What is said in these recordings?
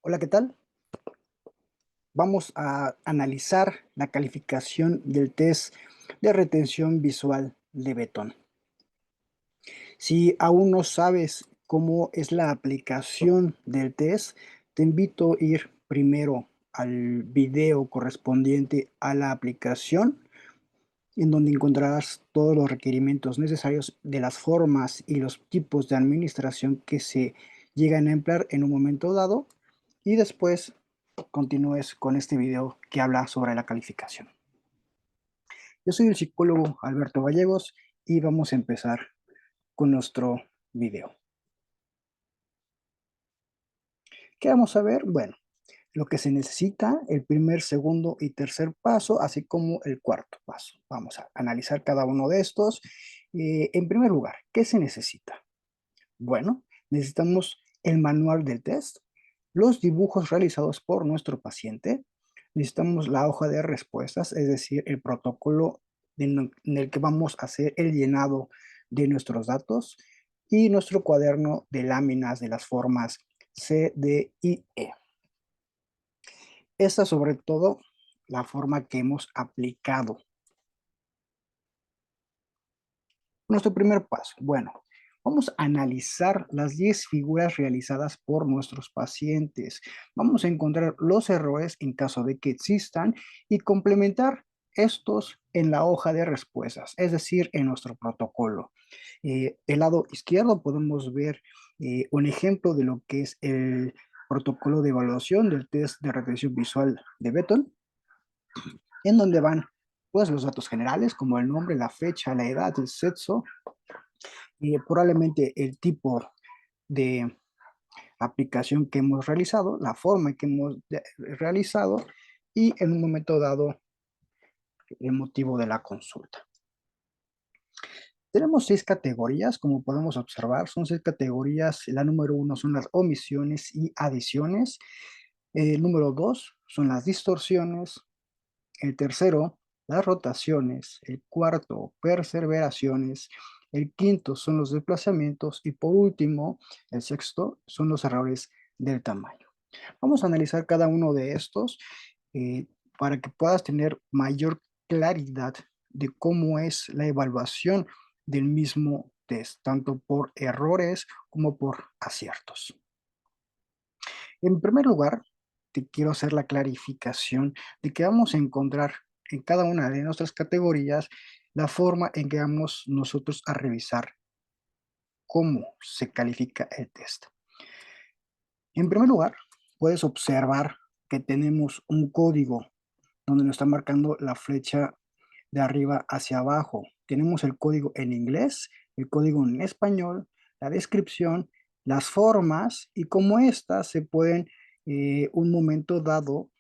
Hola, ¿qué tal? Vamos a analizar la calificación del test de retención visual de Betón. Si aún no sabes cómo es la aplicación del test, te invito a ir primero al video correspondiente a la aplicación, en donde encontrarás todos los requerimientos necesarios de las formas y los tipos de administración que se llegan a emplear en un momento dado, y después continúes con este video que habla sobre la calificación. Yo soy el psicólogo Alberto Gallegos y vamos a empezar con nuestro video. ¿Qué vamos a ver? Bueno, lo que se necesita, el primer, segundo y tercer paso, así como el cuarto paso. Vamos a analizar cada uno de estos. En primer lugar, ¿qué se necesita? Bueno, necesitamos el manual del test, los dibujos realizados por nuestro paciente, necesitamos la hoja de respuestas, es decir, el protocolo en el que vamos a hacer el llenado de nuestros datos y nuestro cuaderno de láminas de las formas C, D y E. Esta sobre todo la forma que hemos aplicado. Nuestro primer paso, bueno, vamos a analizar las 10 figuras realizadas por nuestros pacientes. Vamos a encontrar los errores en caso de que existan y complementar estos en la hoja de respuestas, es decir, en nuestro protocolo. Del lado izquierdo podemos ver un ejemplo de lo que es el protocolo de evaluación del test de retención visual de Betton, en donde van pues los datos generales como el nombre, la fecha, la edad, el sexo, probablemente el tipo de aplicación que hemos realizado, la forma que hemos realizado y en un momento dado el motivo de la consulta. Tenemos 6 categorías, como podemos observar, son 6 categorías. La número 1 son las omisiones y adiciones. El número 2 son las distorsiones. El tercero, las rotaciones. El cuarto, perseveraciones. El quinto son los desplazamientos. Y por último, el sexto son los errores del tamaño. Vamos a analizar cada uno de estos para que puedas tener mayor claridad de cómo es la evaluación del mismo test, tanto por errores como por aciertos. En primer lugar, te quiero hacer la clarificación de que vamos a encontrar en cada una de nuestras categorías la forma en que vamos nosotros a revisar cómo se califica el test. En primer lugar, puedes observar que tenemos un código donde nos está marcando la flecha de arriba hacia abajo. Tenemos el código en inglés, el código en español, la descripción, las formas y cómo éstas se pueden, un momento dado,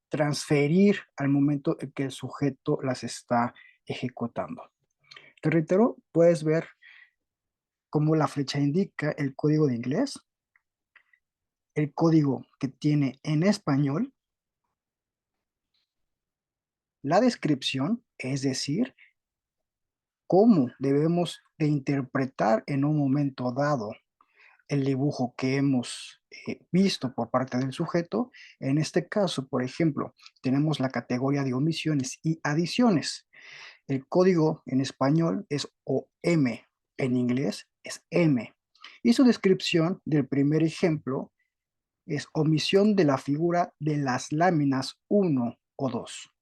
transferir al momento en que el sujeto las está ejecutando. Te reitero, puedes ver cómo la flecha indica el código de inglés, el código que tiene en español, la descripción, es decir, cómo debemos de interpretar en un momento dado el dibujo que hemos visto por parte del sujeto. En este caso, por ejemplo, tenemos la categoría de omisiones y adiciones. El código en español es OM, en inglés es M. Y su descripción del primer ejemplo es omisión de la figura de las láminas 1 o 2,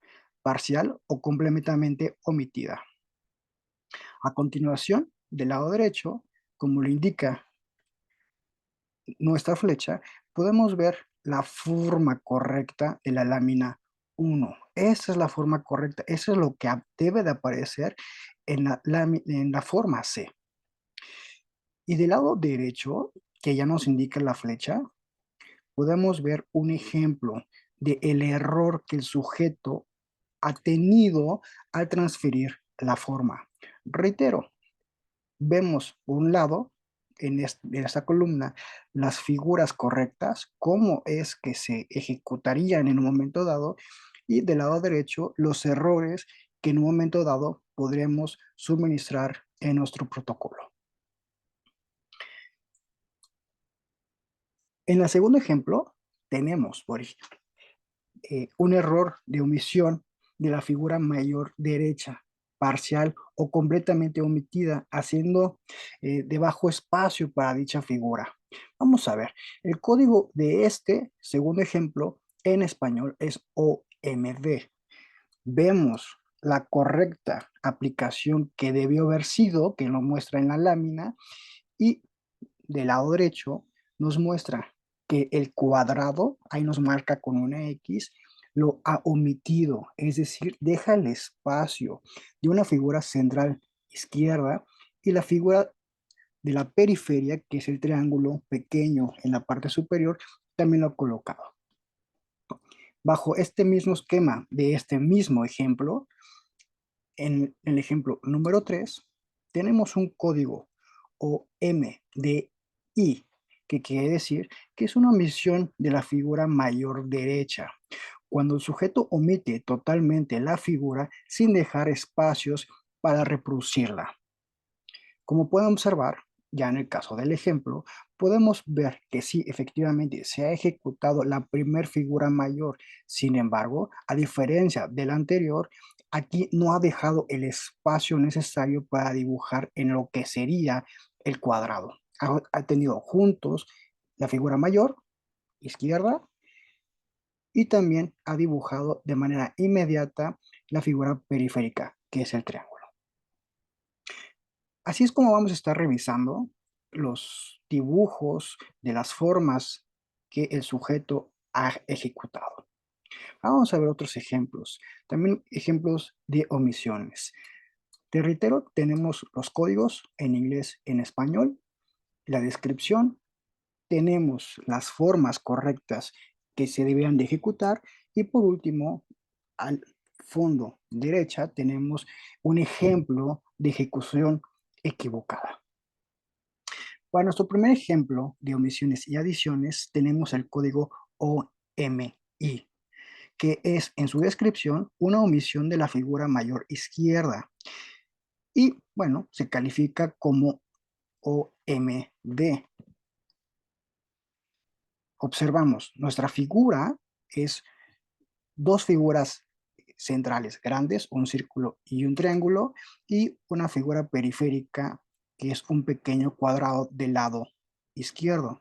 parcial o completamente omitida. A continuación, del lado derecho, como lo indica nuestra flecha, podemos ver la forma correcta de la lámina 1. Esa es la forma correcta, eso es lo que debe de aparecer en la forma C. Y del lado derecho, que ya nos indica la flecha, podemos ver un ejemplo de el error que el sujeto ha tenido al transferir la forma. Reitero, vemos por un lado en esta columna las figuras correctas, cómo es que se ejecutarían en un momento dado, y del lado derecho los errores que en un momento dado podremos suministrar en nuestro protocolo. En el segundo ejemplo, tenemos, por ejemplo, un error de omisión de la figura mayor derecha, parcial o completamente omitida, haciendo de bajo espacio para dicha figura. Vamos a ver, el código de este segundo ejemplo en español es OMD. Vemos la correcta aplicación que debió haber sido, que lo muestra en la lámina, y del lado derecho nos muestra que el cuadrado, ahí nos marca con una X, lo ha omitido, es decir, deja el espacio de una figura central izquierda y la figura de la periferia, que es el triángulo pequeño en la parte superior, también lo ha colocado. Bajo este mismo esquema de este mismo ejemplo, en el ejemplo número 3, tenemos un código OMDI, que quiere decir que es una omisión de la figura mayor derecha, cuando el sujeto omite totalmente la figura sin dejar espacios para reproducirla. Como pueden observar, ya en el caso del ejemplo, podemos ver que sí, efectivamente, se ha ejecutado la primer figura mayor. Sin embargo, a diferencia del anterior, aquí no ha dejado el espacio necesario para dibujar en lo que sería el cuadrado. Ha tenido juntos la figura mayor, izquierda, y también ha dibujado de manera inmediata la figura periférica, que es el triángulo. Así es como vamos a estar revisando los dibujos de las formas que el sujeto ha ejecutado. Vamos a ver otros ejemplos, también ejemplos de omisiones. Te reitero, tenemos los códigos en inglés, en español, la descripción, tenemos las formas correctas que se deberían de ejecutar y por último, al fondo derecha tenemos un ejemplo de ejecución equivocada. Para nuestro primer ejemplo de omisiones y adiciones, tenemos el código OMI, que es en su descripción una omisión de la figura mayor izquierda. Y bueno, se califica como OMD. Observamos, nuestra figura es dos figuras centrales grandes, un círculo y un triángulo, y una figura periférica que es un pequeño cuadrado del lado izquierdo.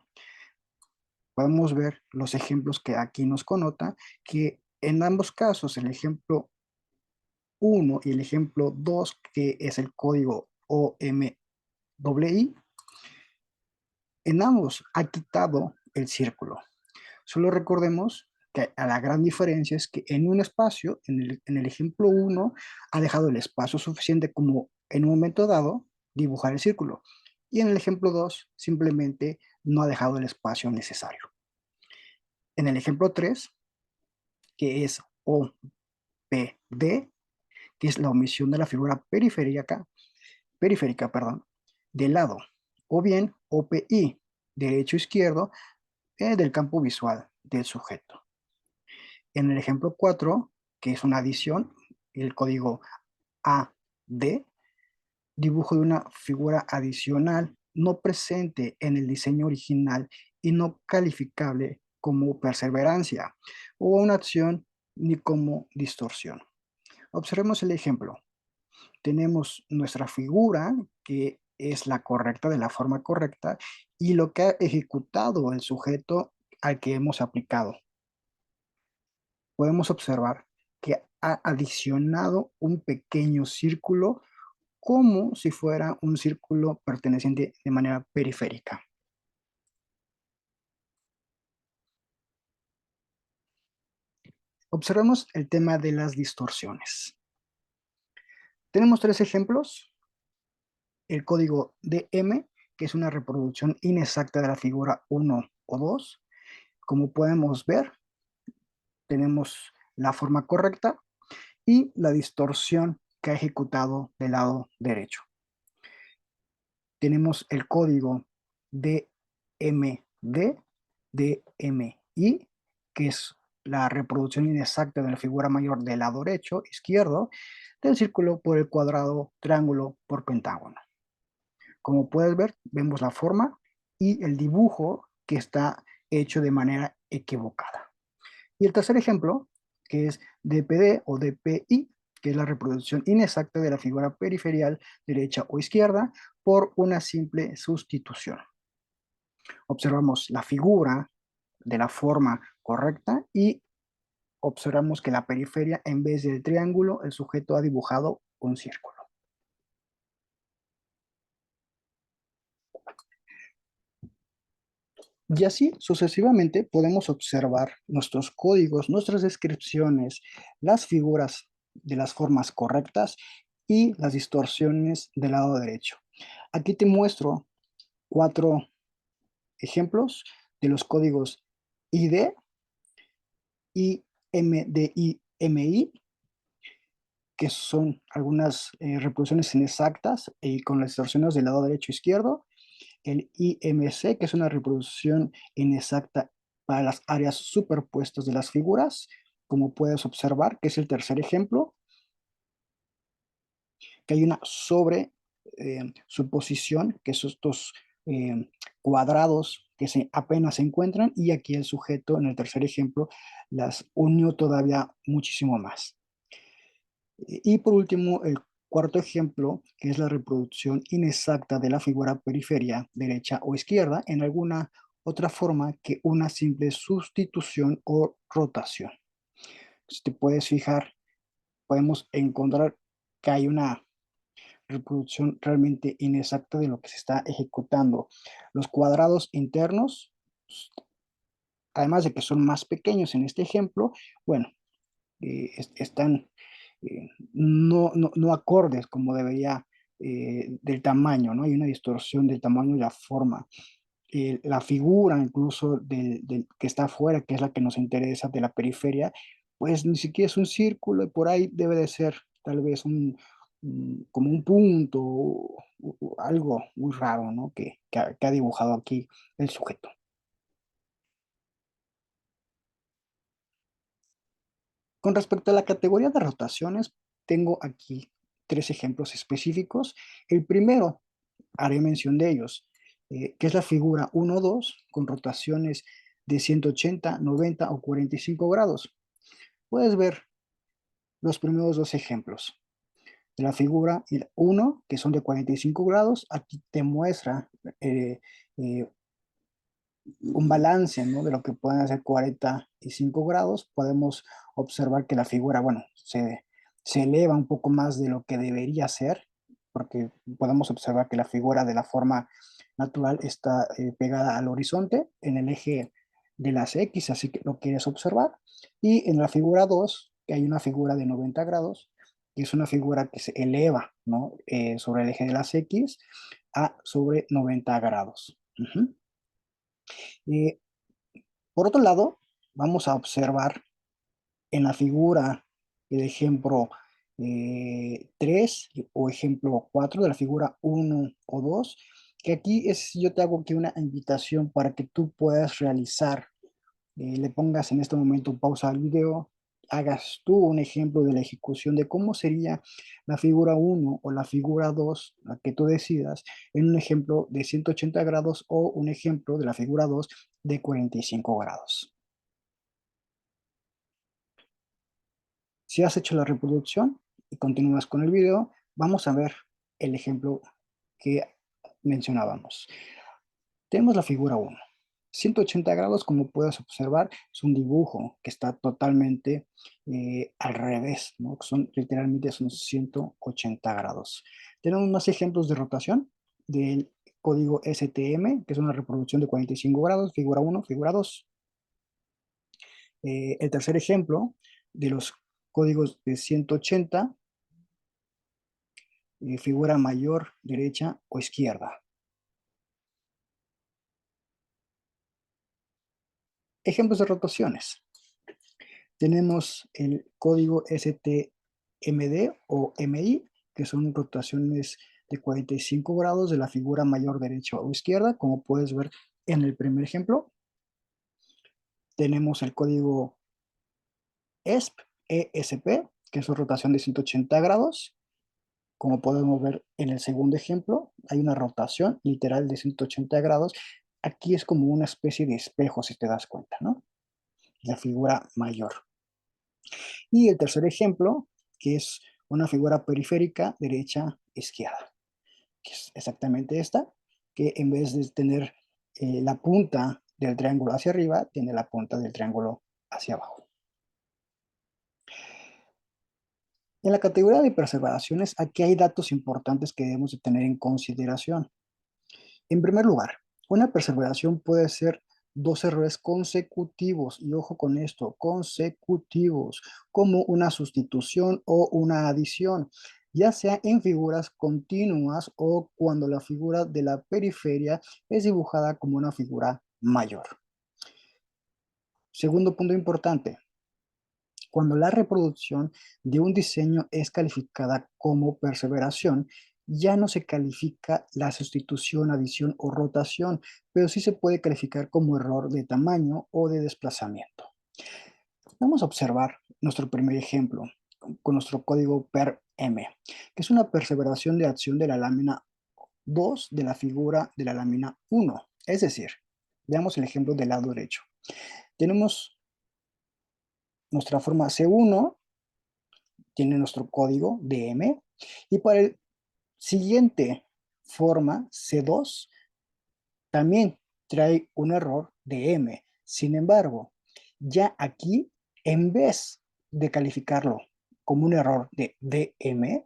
Podemos ver los ejemplos que aquí nos conota, que en ambos casos, el ejemplo 1 y el ejemplo 2, que es el código OMII, en ambos ha quitado el círculo. Solo recordemos que a la gran diferencia es que en un espacio, en el ejemplo 1, ha dejado el espacio suficiente como en un momento dado dibujar el círculo. Y en el ejemplo 2 simplemente no ha dejado el espacio necesario. En el ejemplo 3, que es OPD, que es la omisión de la figura periférica, del lado, o bien OPI, derecho-izquierdo, del campo visual del sujeto. En el ejemplo 4, que es una adición, el código AD, dibujo de una figura adicional no presente en el diseño original y no calificable como perseverancia o una acción ni como distorsión. Observemos el ejemplo. Tenemos nuestra figura, que es la correcta, de la forma correcta, y lo que ha ejecutado el sujeto al que hemos aplicado. Podemos observar que ha adicionado un pequeño círculo como si fuera un círculo perteneciente de manera periférica. Observemos el tema de las distorsiones. Tenemos tres ejemplos. El código DM, que es una reproducción inexacta de la figura 1 o 2. Como podemos ver, tenemos la forma correcta y la distorsión que ha ejecutado del lado derecho. Tenemos el código DMD, DMI, que es la reproducción inexacta de la figura mayor del lado derecho, izquierdo, del círculo por el cuadrado, triángulo por pentágono. Como puedes ver, vemos la forma y el dibujo que está hecho de manera equivocada. Y el tercer ejemplo, que es DPD o DPI, que es la reproducción inexacta de la figura periferial derecha o izquierda por una simple sustitución. Observamos la figura de la forma correcta y observamos que la periferia, en vez del triángulo, el sujeto ha dibujado un círculo. Y así sucesivamente podemos observar nuestros códigos, nuestras descripciones, las figuras de las formas correctas y las distorsiones del lado derecho. Aquí te muestro 4 ejemplos de los códigos ID, IMDI, MI, que son algunas reproducciones inexactas y con las distorsiones del lado derecho e izquierdo. El IMC, que es una reproducción inexacta para las áreas superpuestas de las figuras, como puedes observar, que es el tercer ejemplo, que hay una sobre suposición, que son estos cuadrados que apenas se encuentran, y aquí el sujeto, en el tercer ejemplo, las unió todavía muchísimo más. Y por último, el cuarto ejemplo, que es la reproducción inexacta de la figura periferia derecha o izquierda en alguna otra forma que una simple sustitución o rotación. Si te puedes fijar, podemos encontrar que hay una reproducción realmente inexacta de lo que se está ejecutando. Los cuadrados internos, además de que son más pequeños en este ejemplo, bueno, están no acordes como debería del tamaño, ¿no? Hay una distorsión del tamaño y la forma. La figura incluso que está afuera, que es la que nos interesa de la periferia, pues ni siquiera es un círculo y por ahí debe de ser tal vez como un punto o algo muy raro, ¿no? Que ha dibujado aquí el sujeto. Con respecto a la categoría de rotaciones, tengo aquí 3 ejemplos específicos. El primero, haré mención de ellos, que es la figura 1-2 con rotaciones de 180, 90 o 45 grados. Puedes ver los primeros 2 ejemplos. De la figura 1, que son de 45 grados, aquí te muestra eh, eh, un balance, ¿no? De lo que pueden hacer 45 grados. Podemos observar que la figura, bueno, se eleva un poco más de lo que debería ser, porque podemos observar que la figura de la forma natural está pegada al horizonte en el eje de las X, así que lo quieres observar. Y en la figura 2, que hay una figura de 90 grados, que es una figura que se eleva, ¿no? Sobre el eje de las X a sobre 90 grados. Eh, por otro lado, vamos a observar en la figura, el ejemplo 3 o ejemplo 4 de la figura 1 o 2, que aquí yo te hago aquí una invitación para que tú puedas realizar, le pongas en este momento pausa al video, hagas tú un ejemplo de la ejecución de cómo sería la figura 1 o la figura 2, la que tú decidas, en un ejemplo de 180 grados o un ejemplo de la figura 2 de 45 grados. Si has hecho la reproducción y continúas con el video, vamos a ver el ejemplo que mencionábamos. Tenemos la figura 1. 180 grados, como puedes observar, es un dibujo que está totalmente al revés, ¿no? Literalmente son 180 grados. Tenemos más ejemplos de rotación del código STM, que es una reproducción de 45 grados, figura 1, figura 2. El tercer ejemplo de los códigos de 180, figura mayor, derecha o izquierda. Ejemplos de rotaciones. Tenemos el código STMD o MI, que son rotaciones de 45 grados de la figura mayor derecha o izquierda, como puedes ver en el primer ejemplo. Tenemos el código ESP, que es una rotación de 180 grados. Como podemos ver en el segundo ejemplo, hay una rotación literal de 180 grados aquí es como una especie de espejo, si te das cuenta, ¿no? La figura mayor. Y el tercer ejemplo, que es una figura periférica derecha-izquierda, que es exactamente esta, que en vez de tener la punta del triángulo hacia arriba, tiene la punta del triángulo hacia abajo. En la categoría de perseveraciones, aquí hay datos importantes que debemos de tener en consideración. En primer lugar, una perseveración puede ser dos errores consecutivos, y ojo con esto, consecutivos, como una sustitución o una adición, ya sea en figuras continuas o cuando la figura de la periferia es dibujada como una figura mayor. Segundo punto importante, cuando la reproducción de un diseño es calificada como perseveración, ya no se califica la sustitución, adición o rotación, pero sí se puede calificar como error de tamaño o de desplazamiento. Vamos a observar nuestro primer ejemplo con nuestro código PER-M, que es una perseveración de acción de la lámina 2 de la figura de la lámina 1. Es decir, veamos el ejemplo del lado derecho. Tenemos nuestra forma C1, tiene nuestro código DM, y para el siguiente forma C2 también trae un error de M. Sin embargo, ya aquí, en vez de calificarlo como un error de DM,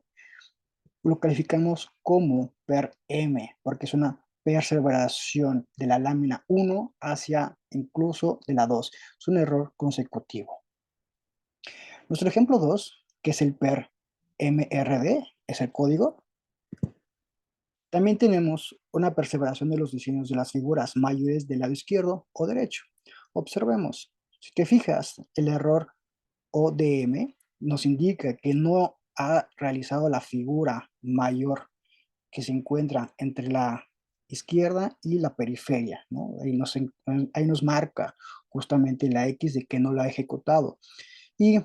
lo calificamos como per M, porque es una perseveración de la lámina 1 hacia incluso de la 2. Es un error consecutivo. Nuestro ejemplo 2, que es el per MRD, es el código. También tenemos una perseveración de los diseños de las figuras mayores del lado izquierdo o derecho. Observemos, si te fijas, el error ODM nos indica que no ha realizado la figura mayor que se encuentra entre la izquierda y la periferia, ¿no? Ahí nos marca justamente la X de que no la ha ejecutado. Y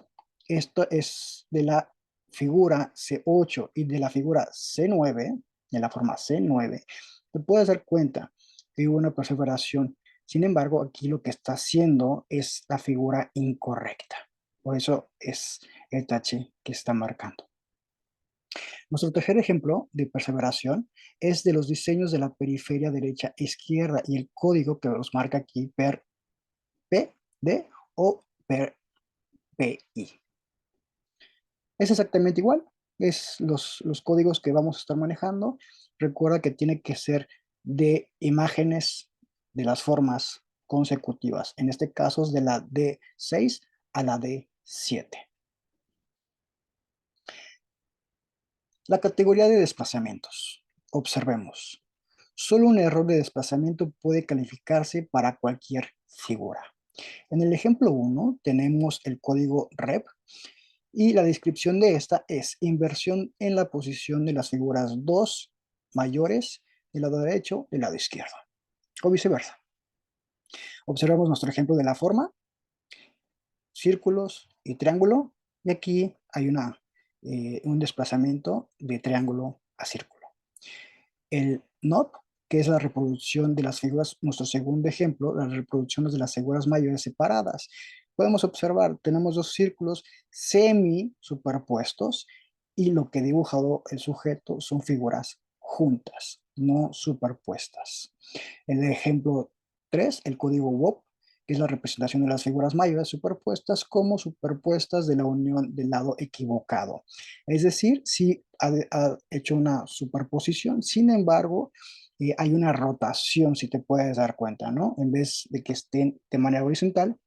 esto es de la figura C8 y de la figura C9, de la forma C9, te puedes dar cuenta que hubo una perseveración. Sin embargo, aquí lo que está haciendo es la figura incorrecta. Por eso es el tache que está marcando. Nuestro tercer ejemplo de perseveración es de los diseños de la periferia derecha-izquierda y el código que los marca aquí per PD o per PI. Es exactamente igual, es los códigos que vamos a estar manejando. Recuerda que tiene que ser de imágenes de las formas consecutivas, en este caso es de la D6 a la D7. La categoría de desplazamientos. Observemos. Solo un error de desplazamiento puede calificarse para cualquier figura. En el ejemplo 1 tenemos el código REP y la descripción de esta es inversión en la posición de las figuras 2 mayores del lado derecho del lado izquierdo, o viceversa. Observamos nuestro ejemplo de la forma, círculos y triángulo, y aquí hay un desplazamiento de triángulo a círculo. El NOT, que es la reproducción de las figuras, nuestro segundo ejemplo, las reproducciones de las figuras mayores separadas. Podemos observar, tenemos dos círculos semi superpuestos y lo que ha dibujado el sujeto son figuras juntas, no superpuestas. El ejemplo 3, el código WOP, que es la representación de las figuras mayores superpuestas como superpuestas de la unión del lado equivocado. Es decir, sí ha hecho una superposición, sin embargo, hay una rotación, si te puedes dar cuenta, ¿no? En vez de que estén de manera horizontal,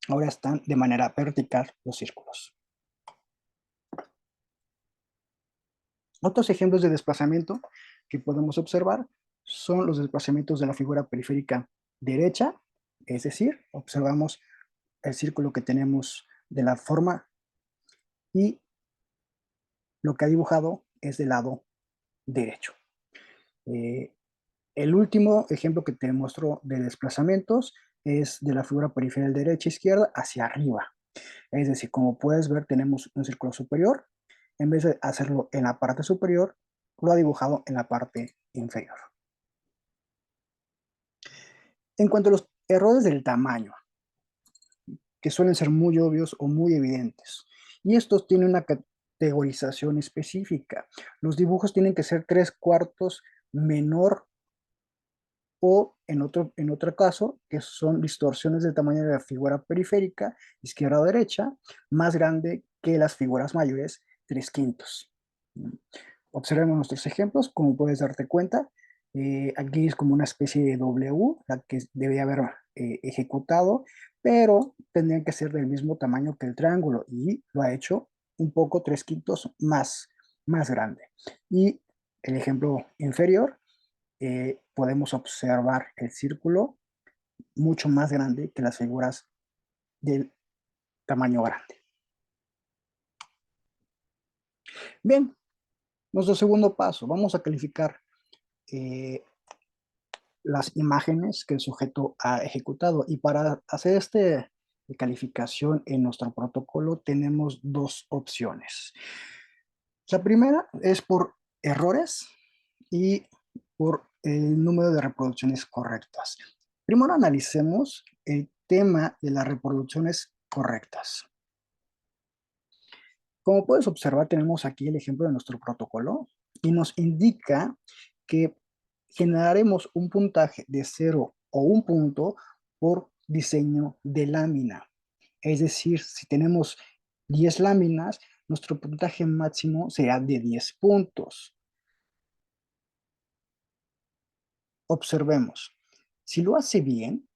ahora están de manera vertical los círculos. Otros ejemplos de desplazamiento que podemos observar son los desplazamientos de la figura periférica derecha, es decir, observamos el círculo que tenemos de la forma y lo que ha dibujado es del lado derecho. Eh, el último ejemplo que te muestro de desplazamientos es de la figura periférica derecha-izquierda hacia arriba. Es decir, como puedes ver, tenemos un círculo superior. En vez de hacerlo en la parte superior, lo ha dibujado en la parte inferior. En cuanto a los errores del tamaño, que suelen ser muy obvios o muy evidentes, y estos tienen una categorización específica. Los dibujos tienen que ser 3/4 menor o en otro caso, que son distorsiones del tamaño de la figura periférica, izquierda o derecha, más grande que las figuras mayores, 3/5. Observemos nuestros ejemplos, como puedes darte cuenta, aquí es como una especie de W, la que debe haber ejecutado, pero tendrían que ser del mismo tamaño que el triángulo, y lo ha hecho un poco 3/5 más grande. Y el ejemplo inferior, podemos observar el círculo mucho más grande que las figuras del tamaño grande. Bien, nuestro segundo paso, vamos a calificar eh, las imágenes que el sujeto ha ejecutado. Y para hacer esta calificación en nuestro protocolo tenemos dos opciones. La primera es por errores y por el número de reproducciones correctas. Primero analicemos el tema de las reproducciones correctas. Como puedes observar, tenemos aquí el ejemplo de nuestro protocolo y nos indica que generaremos un puntaje de 0 o 1 punto por diseño de lámina. Es decir, si tenemos 10 láminas, nuestro puntaje máximo será de 10 puntos. Observemos, si lo hace bien,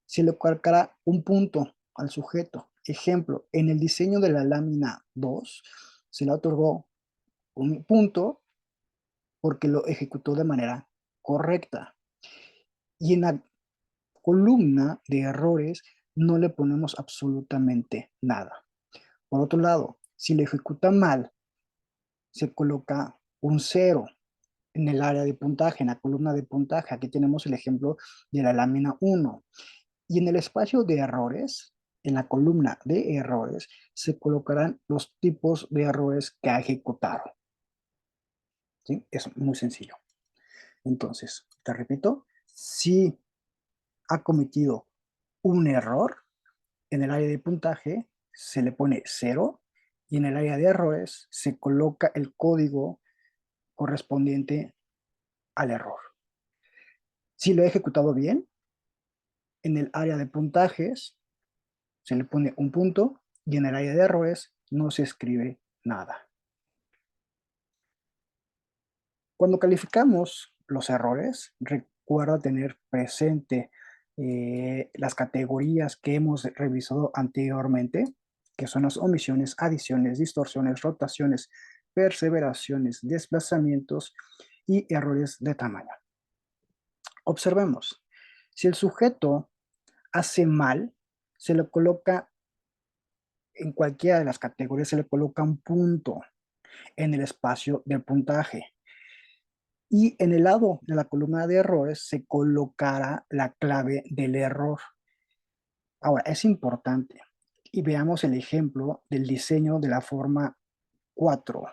se le colocará un punto al sujeto. Ejemplo, en el diseño de la lámina 2, se le otorgó un punto porque lo ejecutó de manera correcta. Y en la columna de errores no le ponemos absolutamente nada. Por otro lado, si lo ejecuta mal, se coloca un 0 en el área de puntaje, en la columna de puntaje. Aquí tenemos el ejemplo de la lámina 1. Y en el espacio de errores, en la columna de errores, se colocarán los tipos de errores que ha ejecutado. ¿Sí? Es muy sencillo. Entonces, te repito, si ha cometido un error, en el área de puntaje se le pone 0 y en el área de errores se coloca el código correspondiente al error. Si lo he ejecutado bien, en el área de puntajes se le pone un punto y en el área de errores no se escribe nada. Cuando calificamos los errores, recuerda tener presente las categorías que hemos revisado anteriormente, que son las omisiones, adiciones, distorsiones, rotaciones, perseveraciones, desplazamientos y errores de tamaño. Observemos, si el sujeto hace mal, se le coloca en cualquiera de las categorías, se le coloca un punto en el espacio del puntaje. Y en el lado de la columna de errores se colocará la clave del error. Ahora, es importante y veamos el ejemplo del diseño de la forma 4.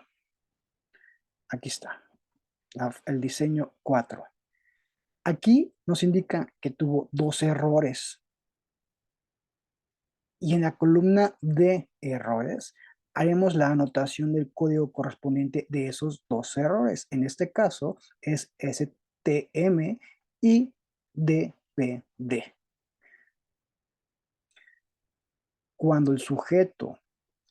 Aquí está, el diseño 4. Aquí nos indica que tuvo dos errores y en la columna de errores haremos la anotación del código correspondiente de esos dos errores. En este caso es STM y DPD. Cuando el sujeto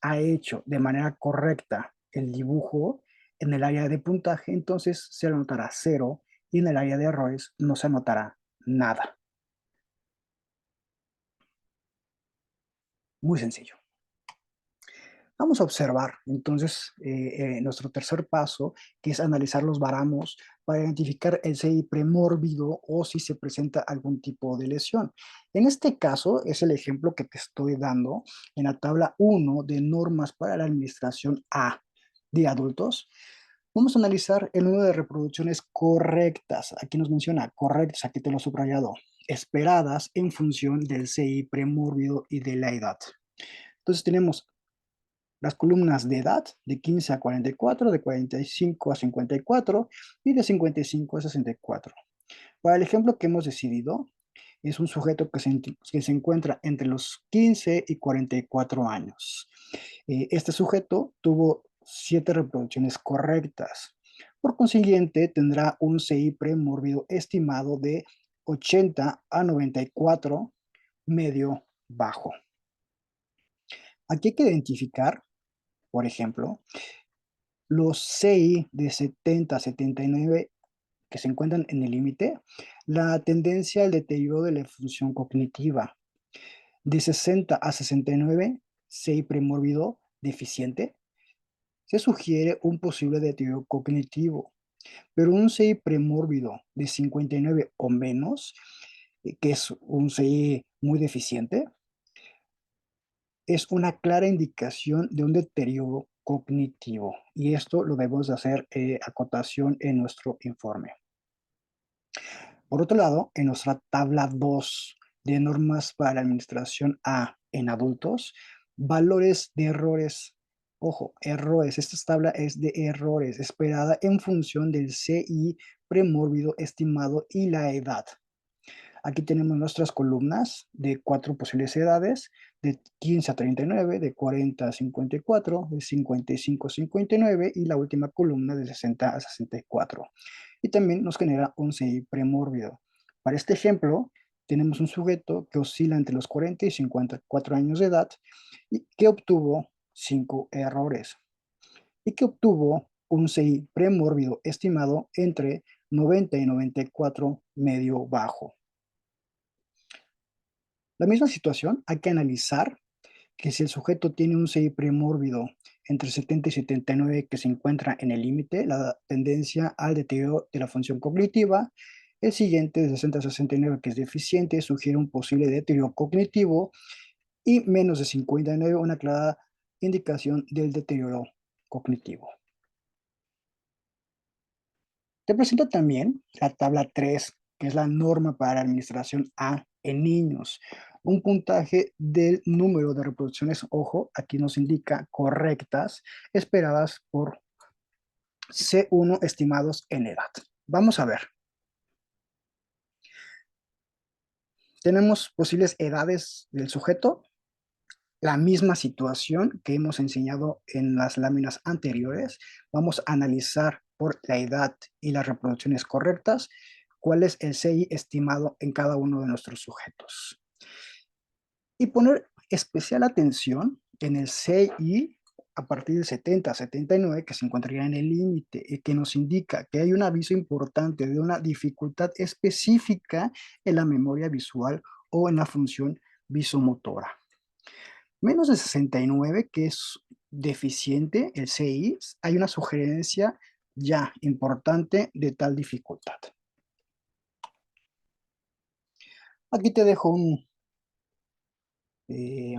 ha hecho de manera correcta el dibujo en el área de puntaje, entonces se anotará 0 y en el área de errores no se anotará nada. Muy sencillo. Vamos a observar entonces nuestro tercer paso, que es analizar los varamos para identificar el CI premórbido o si se presenta algún tipo de lesión. En este caso es el ejemplo que te estoy dando en la tabla 1 de normas para la administración A de adultos. Vamos a analizar el número de reproducciones correctas. Aquí nos menciona correctas, aquí te lo he subrayado, esperadas en función del CI premórbido y de la edad. Entonces tenemos las columnas de edad de 15 a 44, de 45 a 54 y de 55 a 64. Para el ejemplo que hemos decidido, es un sujeto que se encuentra entre los 15 y 44 años. Este sujeto tuvo 7 reproducciones correctas. Por consiguiente, tendrá un CI premórbido estimado de 80 a 94, medio bajo. Aquí hay que identificar, por ejemplo, los CI de 70 a 79 que se encuentran en el límite, la tendencia al deterioro de la función cognitiva. De 60 a 69, CI premórbido deficiente, se sugiere un posible deterioro cognitivo, pero un CI premórbido de 59 o menos, que es un CI muy deficiente, es una clara indicación de un deterioro cognitivo, y esto lo debemos de hacer acotación en nuestro informe. Por otro lado, en nuestra tabla 2 de normas para la administración A en adultos, valores de errores. Ojo, errores. Esta tabla es de errores, esperada en función del CI premórbido estimado y la edad. Aquí tenemos nuestras columnas de 4 posibles edades, de 15 a 39, de 40 a 54, de 55 a 59 y la última columna de 60 a 64. Y también nos genera un CI premórbido. Para este ejemplo, tenemos un sujeto que oscila entre los 40 y 54 años de edad y que obtuvo 5 errores y que obtuvo un CI premórbido estimado entre 90 y 94 medio bajo. La misma situación, hay que analizar que si el sujeto tiene un CI premórbido entre 70 y 79 que se encuentra en el límite, la tendencia al deterioro de la función cognitiva, el siguiente de 60 a 69 que es deficiente sugiere un posible deterioro cognitivo y menos de 59 una clara indicación del deterioro cognitivo. Te presento también la tabla 3, que es la norma para la administración A en niños. Un puntaje del número de reproducciones, ojo, aquí nos indica correctas, esperadas por C1 estimados en edad. Vamos a ver. Tenemos posibles edades del sujeto, la misma situación que hemos enseñado en las láminas anteriores. Vamos a analizar por la edad y las reproducciones correctas cuál es el CI estimado en cada uno de nuestros sujetos. Y poner especial atención en el CI a partir del 70 a 79 que se encontraría en el límite y que nos indica que hay un aviso importante de una dificultad específica en la memoria visual o en la función visomotora. Menos de 69, que es deficiente el CI, hay una sugerencia ya importante de tal dificultad. Aquí te dejo eh,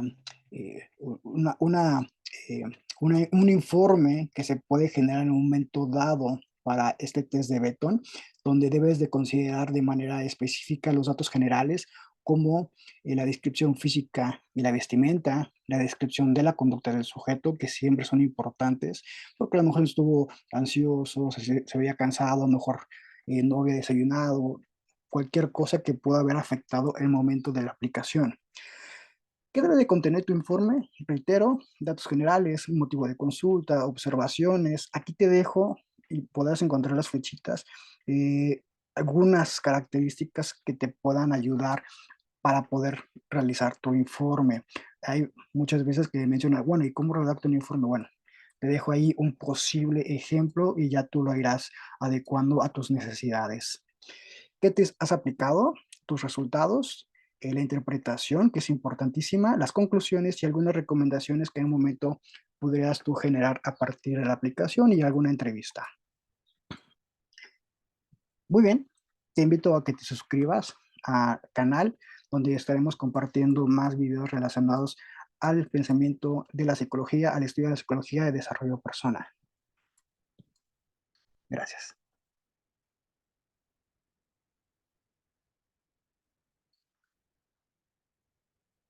una, una, eh, un informe que se puede generar en un momento dado para este test de Beton, donde debes de considerar de manera específica los datos generales como la descripción física y la vestimenta, la descripción de la conducta del sujeto, que siempre son importantes, porque a lo mejor estuvo ansioso, se veía cansado, a lo mejor no había desayunado, cualquier cosa que pueda haber afectado el momento de la aplicación. ¿Qué debe de contener tu informe? Reitero, datos generales, un motivo de consulta, observaciones. Aquí te dejo y podrás encontrar las flechitas, algunas características que te puedan ayudar para poder realizar tu informe. Hay muchas veces que mencionan, bueno, ¿y cómo redacto un informe? Bueno, te dejo ahí un posible ejemplo y ya tú lo irás adecuando a tus necesidades. ¿Qué te has aplicado? Tus resultados, la interpretación, que es importantísima, las conclusiones y algunas recomendaciones que en un momento podrías tú generar a partir de la aplicación y alguna entrevista. Muy bien, te invito a que te suscribas al canal donde estaremos compartiendo más videos relacionados al pensamiento de la psicología, al estudio de la psicología de desarrollo personal. Gracias.